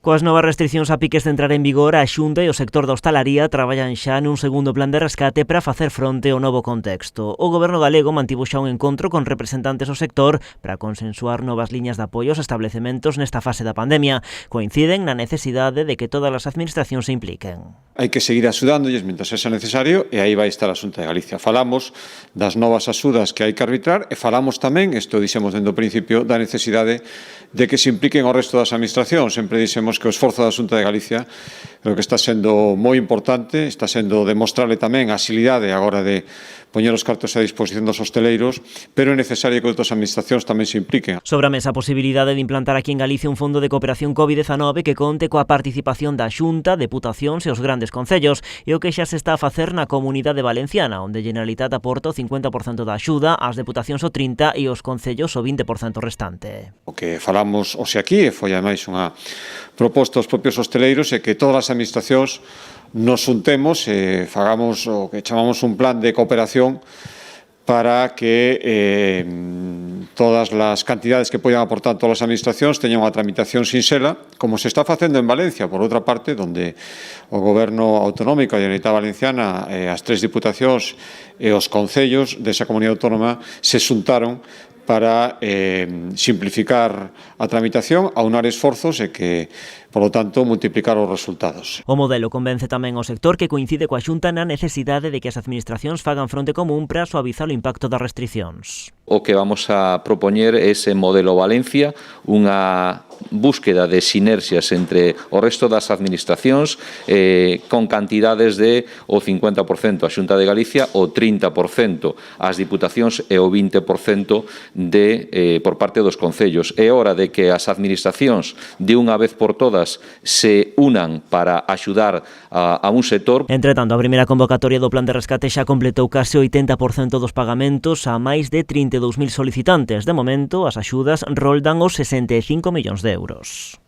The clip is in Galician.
Coas novas restricións a piques de entrar en vigor, a Xunta e o sector da hostalaría traballan xa nun segundo plan de rescate para facer fronte ao novo contexto. O Goberno galego mantivo xa un encontro con representantes do sector para consensuar novas liñas de apoio aos establecementos nesta fase da pandemia. Coinciden na necesidade de que todas as administracións se impliquen. Hai que seguir axudándoles mentre sexa necesario e aí vai estar a Xunta de Galicia. Falamos das novas axudas que hai que arbitrar e falamos tamén, isto dixemos dende o principio, da necesidade de que se impliquen o resto das administracións. Sempre dixemos que o esforzo da Xunta de Galicia creo que está sendo moi importante, está sendo demostrarle tamén a axilidade agora de poñer os cartos a disposición dos hosteleiros, pero é necesario que outras administracións tamén se impliquen. Sobre a mesa a posibilidade de implantar aquí en Galicia un fondo de cooperación COVID-19 que conte coa participación da Xunta, deputacións e os grandes concellos, e o que xa se está a facer na Comunidade Valenciana, onde a Generalitat aporta o 50% da axuda, as deputacións o 30% e os concellos o 20% restante. O que falamos hoxe aquí, e foi ademais unha proposta aos propios hosteleiros, é que todas as administracións nos juntemos e fagamos o que chamamos un plan de cooperación para que todas as cantidades que poidan aportar todas as administracións teñan unha tramitación sinxela, como se está facendo en Valencia, por outra parte, donde o Goberno autonómico, a Generalitat Valenciana, as 3 diputacións e os concellos desa comunidade autónoma se xuntaron para simplificar a tramitación, aunar esforzos e que, por lo tanto, multiplicar os resultados. O modelo convence tamén o sector que coincide coa Xunta na necesidade de que as administracións fagan fronte común para suavizar o impacto das restricións. O que vamos a propoñer é ese modelo Valencia, unha búsqueda de sinerxias entre o resto das administracións con cantidades de o 50% a Xunta de Galicia, o 30% ás diputacións e o 20% por parte dos concellos. É hora de que as administracións de unha vez por todas se unan para axudar a un sector. Entre tanto, a primeira convocatoria do plan de rescate xa completou case o 80% dos pagamentos a máis de 32.000 solicitantes. De momento, as axudas roldan os 65 millóns de euros.